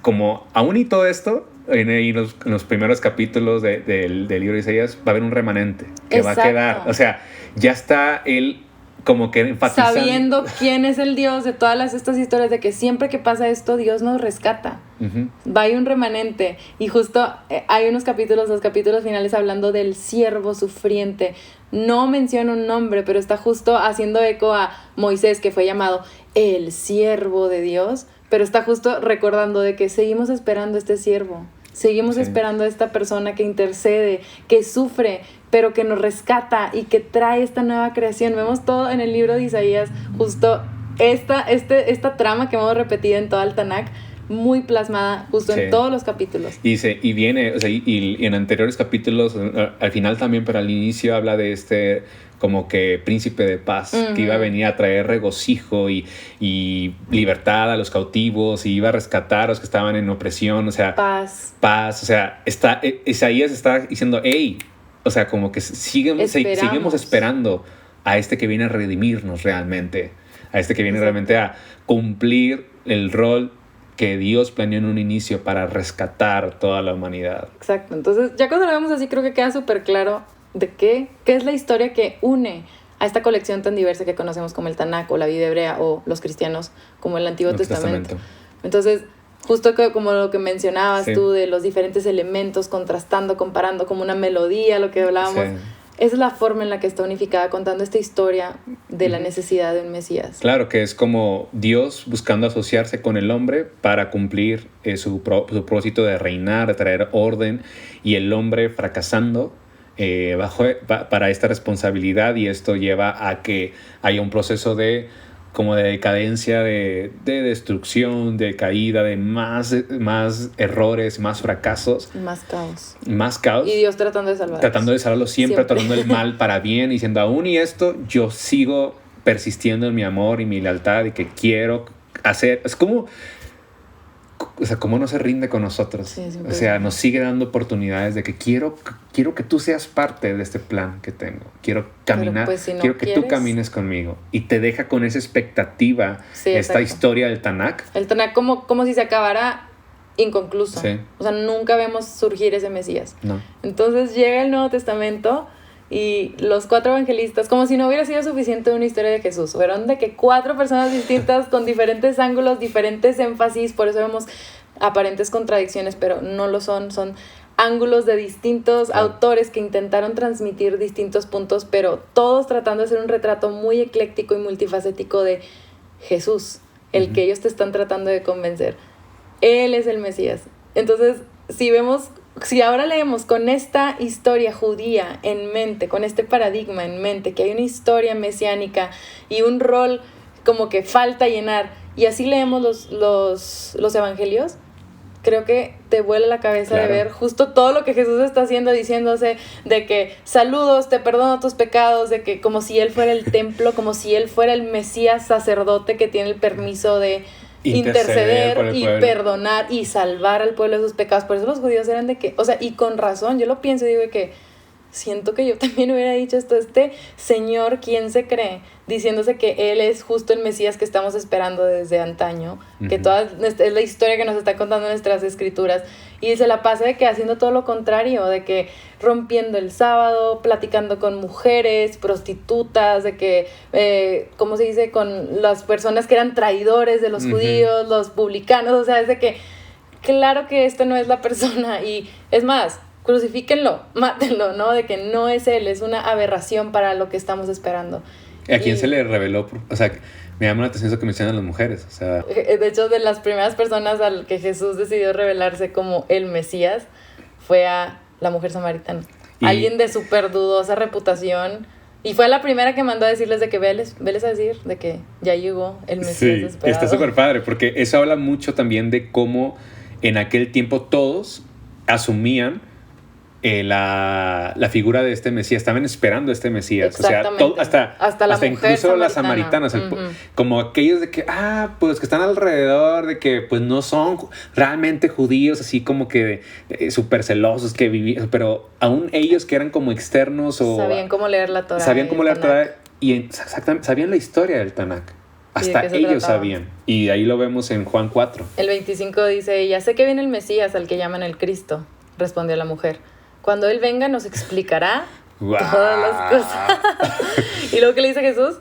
como, aún y todo esto, en los primeros capítulos del libro de Isaías va a haber un remanente que va a quedar. O sea, ya está él como que enfatizando, sabiendo quién es el Dios de todas estas historias, de que siempre que pasa esto Dios nos rescata. Va a haber un remanente y justo hay los capítulos finales hablando del siervo sufriente. No menciona un nombre, pero está justo haciendo eco a Moisés, que fue llamado el siervo de Dios, pero está justo recordando de que seguimos esperando a este siervo. Seguimos esperando a esta persona que intercede, que sufre, pero que nos rescata y que trae esta nueva creación. Vemos todo en el libro de Isaías, justo esta trama que hemos repetido en todo el Tanakh, muy plasmada justo en todos los capítulos. Y viene, o sea, y en anteriores capítulos, al final también, pero al inicio habla de como que príncipe de paz, que iba a venir a traer regocijo y libertad a los cautivos, y iba a rescatar a los que estaban en opresión, o sea, paz, o sea, Isaías está diciendo, hey, o sea, como que seguimos esperando a este que viene a redimirnos realmente, a este que viene realmente a cumplir el rol que Dios planeó en un inicio para rescatar toda la humanidad. Exacto, entonces ya cuando lo vemos así creo que queda súper claro de qué es la historia que une a esta colección tan diversa que conocemos como el Tanakh o la Biblia hebrea o los cristianos como el Antiguo Testamento. Entonces, justo como lo que mencionabas tú de los diferentes elementos, contrastando, comparando como una melodía, lo que hablábamos, esa es la forma en la que está unificada contando esta historia de la necesidad de un Mesías. Claro, que es como Dios buscando asociarse con el hombre para cumplir su propósito de reinar, de traer orden, y el hombre fracasando para esta responsabilidad, y esto lleva a que haya un proceso de decadencia, de destrucción, de caída, de más errores, más fracasos. Más caos. Y Dios tratando de salvarlo siempre, tornando el mal para bien, diciendo, aún y esto, yo sigo persistiendo en mi amor y mi lealtad y que quiero hacer. Es como, o sea, cómo no se rinde con nosotros. O sea, nos sigue dando oportunidades de que quiero que tú seas parte de este plan que tengo. Quiero caminar, quiero que tú camines conmigo. Y te deja con esa expectativa esta historia del Tanakh. El Tanakh como si se acabara inconcluso. O sea, nunca vemos surgir ese Mesías. No. Entonces llega el Nuevo Testamento y los 4 evangelistas, como si no hubiera sido suficiente una historia de Jesús, fueron de que 4 personas distintas con diferentes ángulos, diferentes énfasis, por eso vemos aparentes contradicciones, pero no lo son ángulos de distintos autores que intentaron transmitir distintos puntos, pero todos tratando de hacer un retrato muy ecléctico y multifacético de Jesús, el que ellos te están tratando de convencer. Él es el Mesías. Entonces, si ahora leemos con esta historia judía en mente, con este paradigma en mente, que hay una historia mesiánica y un rol como que falta llenar, y así leemos los evangelios, creo que te vuela la cabeza de ver justo todo lo que Jesús está haciendo, diciéndose de que saludos, te perdono tus pecados, de que como si Él fuera el templo, como si Él fuera el Mesías sacerdote que tiene el permiso de interceder y perdonar y salvar al pueblo de sus pecados. Por eso los judíos eran de que, o sea, y con razón, yo lo pienso y digo que siento que yo también hubiera dicho esto, este señor, ¿quién se cree? Diciéndose que él es justo el Mesías que estamos esperando desde antaño, que toda es la historia que nos está contando nuestras escrituras, y se la pasa de que haciendo todo lo contrario, de que rompiendo el sábado, platicando con mujeres, prostitutas, de que, ¿cómo se dice? Con las personas que eran traidores de los judíos, los publicanos, o sea, es de que claro que esto no es la persona, y es más, crucifíquenlo, mátenlo, ¿no? De que no es él, es una aberración para lo que estamos esperando. ¿A quién se le reveló? O sea, me llama la atención eso que mencionan las mujeres, o sea... De hecho, de las primeras personas al que Jesús decidió revelarse como el Mesías fue a la mujer samaritana. Alguien de súper dudosa reputación. Y fue la primera que mandó a decirles de que veles a decir de que ya llegó el Mesías esperado. Está súper padre, porque eso habla mucho también de cómo en aquel tiempo todos asumían la figura de este Mesías, estaban esperando a este Mesías, o sea, hasta incluso las samaritanas, como aquellos de que, pues que están alrededor, de que pues no son realmente judíos, así como que súper celosos, que vivían, pero aún ellos que eran como externos o... Sabían cómo leer la Torá. Y exactamente, sabían la historia del Tanakh. Hasta ellos sabían. Y ahí lo vemos en Juan 4. El 25 dice, ya sé que viene el Mesías, al que llaman el Cristo, respondió la mujer. Cuando Él venga nos explicará todas las cosas. ¿Y luego qué le dice Jesús?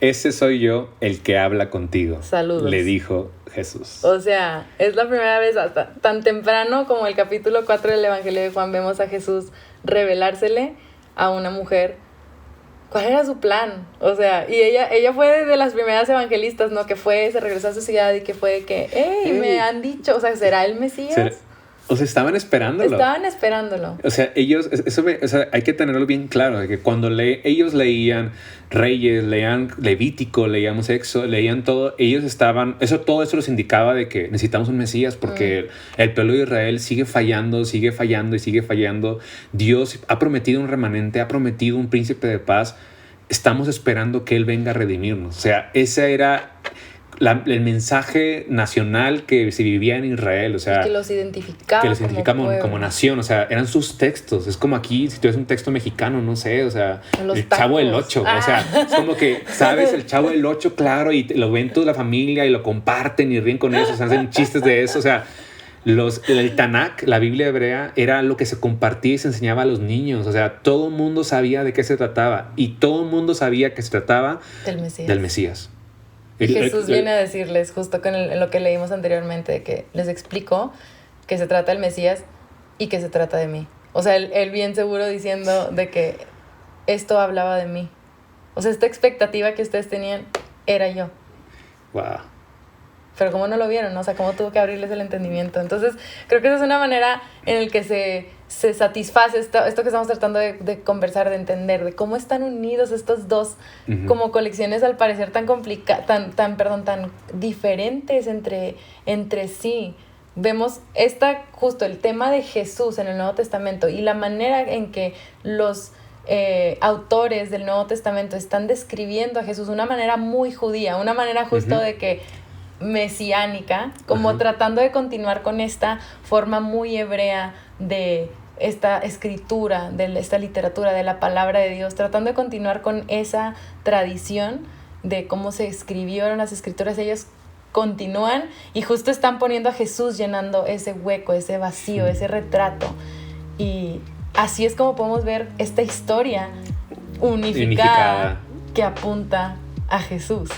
Ese soy yo, el que habla contigo. Saludos. Le dijo Jesús. O sea, es la primera vez hasta tan temprano como el capítulo 4 del Evangelio de Juan vemos a Jesús revelársele a una mujer. ¿Cuál era su plan? O sea, y ella fue de las primeras evangelistas, ¿no? Que se regresó a su ciudad y que fue que, me han dicho, o sea, ¿será el Mesías? O sea, estaban esperándolo. O sea, ellos, hay que tenerlo bien claro, de que cuando ellos leían Reyes, leían Levítico, leíamos Éxodo, leían todo, ellos estaban, todo eso les indicaba de que necesitamos un Mesías porque el pueblo de Israel sigue fallando. Dios ha prometido un remanente, ha prometido un príncipe de paz. Estamos esperando que Él venga a redimirnos. O sea, ese era... el mensaje nacional que se vivía en Israel, o sea... Y que los identificaba como nación, o sea, eran sus textos. Es como aquí, si tú ves un texto mexicano, no sé, o sea, el tacos. Chavo del Ocho, o sea, es como que, ¿sabes? El Chavo del Ocho, claro, y lo ven toda la familia y lo comparten y ríen con eso, o sea, hacen chistes de eso, o sea... El Tanakh, la Biblia hebrea, era lo que se compartía y se enseñaba a los niños. O sea, todo el mundo sabía de qué se trataba. Y todo el mundo sabía que se trataba del Mesías. Y Jesús viene a decirles, justo con lo que leímos anteriormente, que les explicó que se trata del Mesías y que se trata de mí. O sea, él bien seguro diciendo de que esto hablaba de mí. O sea, esta expectativa que ustedes tenían era yo. Wow. Pero cómo no lo vieron, ¿no? O sea, cómo tuvo que abrirles el entendimiento. Entonces, creo que esa es una manera en la que se satisface esto que estamos tratando de conversar, de entender, de cómo están unidos estos dos como colecciones al parecer tan diferentes entre sí. Vemos justo el tema de Jesús en el Nuevo Testamento y la manera en que los autores del Nuevo Testamento están describiendo a Jesús de una manera muy judía, una manera justo de que mesiánica, como tratando de continuar con esta forma muy hebrea de esta escritura, de esta literatura, de la palabra de Dios, tratando de continuar con esa tradición de cómo se escribieron las escrituras. Ellos continúan y justo están poniendo a Jesús llenando ese hueco, ese vacío, ese retrato. Y así es como podemos ver esta historia unificada. Que apunta a Jesús.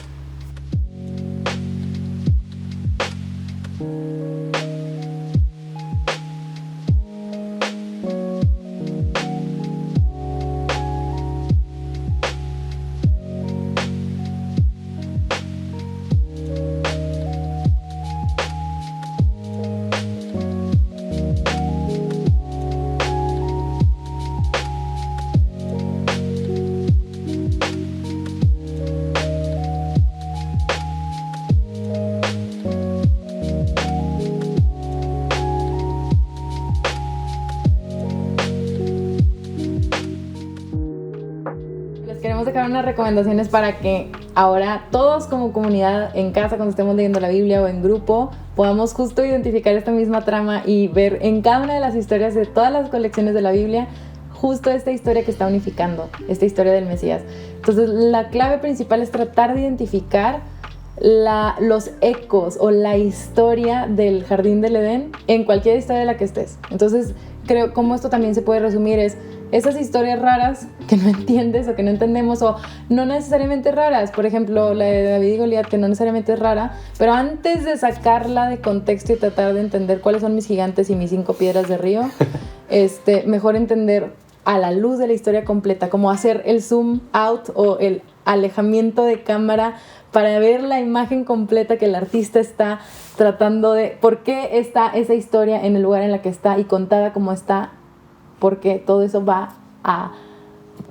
queremos dejar unas recomendaciones para que ahora todos como comunidad en casa, cuando estemos leyendo la Biblia o en grupo, podamos justo identificar esta misma trama y ver en cada una de las historias de todas las colecciones de la Biblia justo esta historia que está unificando, esta historia del Mesías. Entonces, la clave principal es tratar de identificar los ecos o la historia del Jardín del Edén en cualquier historia de la que estés. Entonces, creo como esto también se puede resumir es esas historias raras que no entiendes o que no entendemos, o no necesariamente raras, por ejemplo la de David y Goliat, que no necesariamente es rara, pero antes de sacarla de contexto y tratar de entender cuáles son mis gigantes y mis 5 piedras de río, mejor entender a la luz de la historia completa, como hacer el zoom out o el alejamiento de cámara para ver la imagen completa que el artista está tratando de, por qué está esa historia en el lugar en la que está y contada como está, porque todo eso va a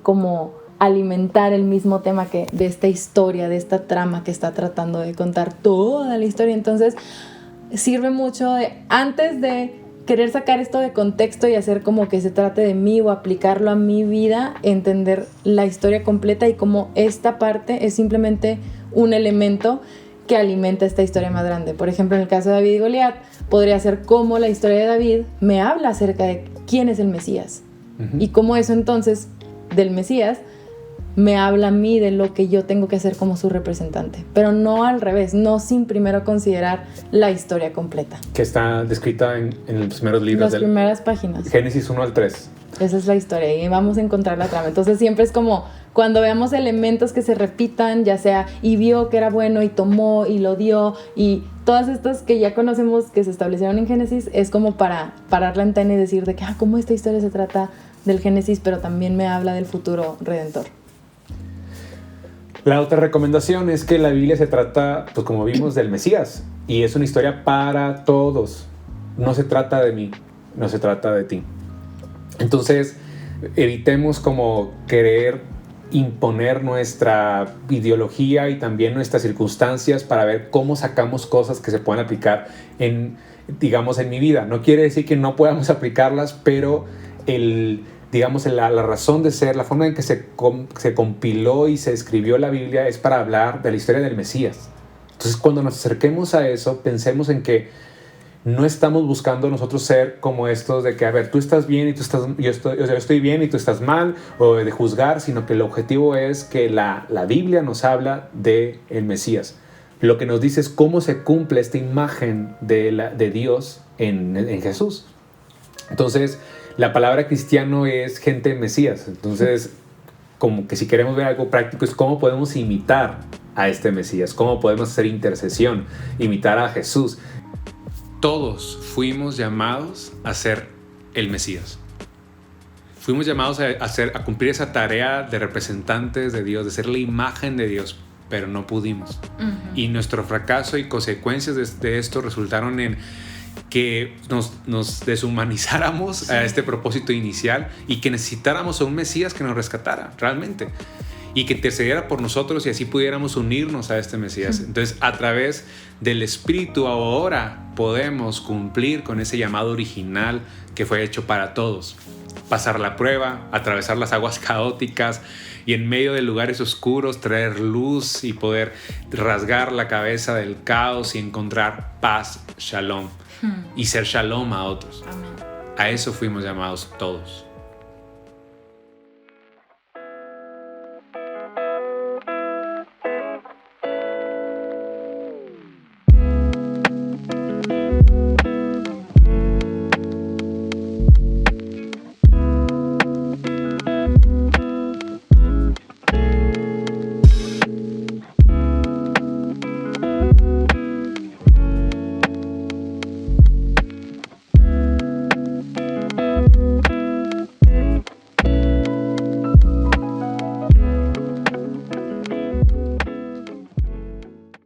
como alimentar el mismo tema que de esta historia, de esta trama que está tratando de contar toda la historia. Entonces sirve mucho antes de querer sacar esto de contexto y hacer como que se trate de mí o aplicarlo a mi vida, entender la historia completa y cómo esta parte es simplemente un elemento que alimenta esta historia más grande. Por ejemplo, en el caso de David y Goliat, podría ser cómo la historia de David me habla acerca de quién es el Mesías. Uh-huh. Y cómo eso entonces del Mesías me habla a mí de lo que yo tengo que hacer como su representante, pero no al revés, no sin primero considerar la historia completa. Que está descrita en los primeros libros. Las primeras páginas. Génesis 1 al 3. Esa es la historia y vamos a encontrar la trama. Entonces siempre es como cuando veamos elementos que se repitan, ya sea y vio que era bueno y tomó y lo dio y todas estas que ya conocemos que se establecieron en Génesis, es como para parar la antena y decir de que cómo esta historia se trata del Génesis, pero también me habla del futuro redentor. La otra recomendación es que la Biblia se trata, pues como vimos, del Mesías y es una historia para todos. No se trata de mí, no se trata de ti. Entonces, evitemos como querer imponer nuestra ideología y también nuestras circunstancias para ver cómo sacamos cosas que se puedan aplicar en mi vida. No quiere decir que no podamos aplicarlas, pero la razón de ser, la forma en que se compiló y se escribió la Biblia es para hablar de la historia del Mesías. Entonces, cuando nos acerquemos a eso, pensemos en que no estamos buscando nosotros ser como estos de que, a ver, tú estás bien y yo estoy bien y tú estás mal, o de juzgar, sino que el objetivo es que la Biblia nos habla de el Mesías. Lo que nos dice es cómo se cumple esta imagen de Dios en Jesús. Entonces, la palabra cristiano es gente Mesías. Entonces, como que si queremos ver algo práctico es cómo podemos imitar a este Mesías, cómo podemos hacer intercesión, imitar a Jesús. Todos fuimos llamados a ser el Mesías. Fuimos llamados a cumplir esa tarea de representantes de Dios, de ser la imagen de Dios, pero no pudimos. Uh-huh. Y nuestro fracaso y consecuencias de esto resultaron en que nos deshumanizáramos sí. a este propósito inicial y que necesitáramos a un Mesías que nos rescatara realmente y que intercediera por nosotros y así pudiéramos unirnos a este Mesías. Entonces, a través del Espíritu ahora podemos cumplir con ese llamado original que fue hecho para todos. Pasar la prueba, atravesar las aguas caóticas y en medio de lugares oscuros traer luz y poder rasgar la cabeza del caos y encontrar paz, shalom, y ser shalom a otros. Amén. A eso fuimos llamados todos.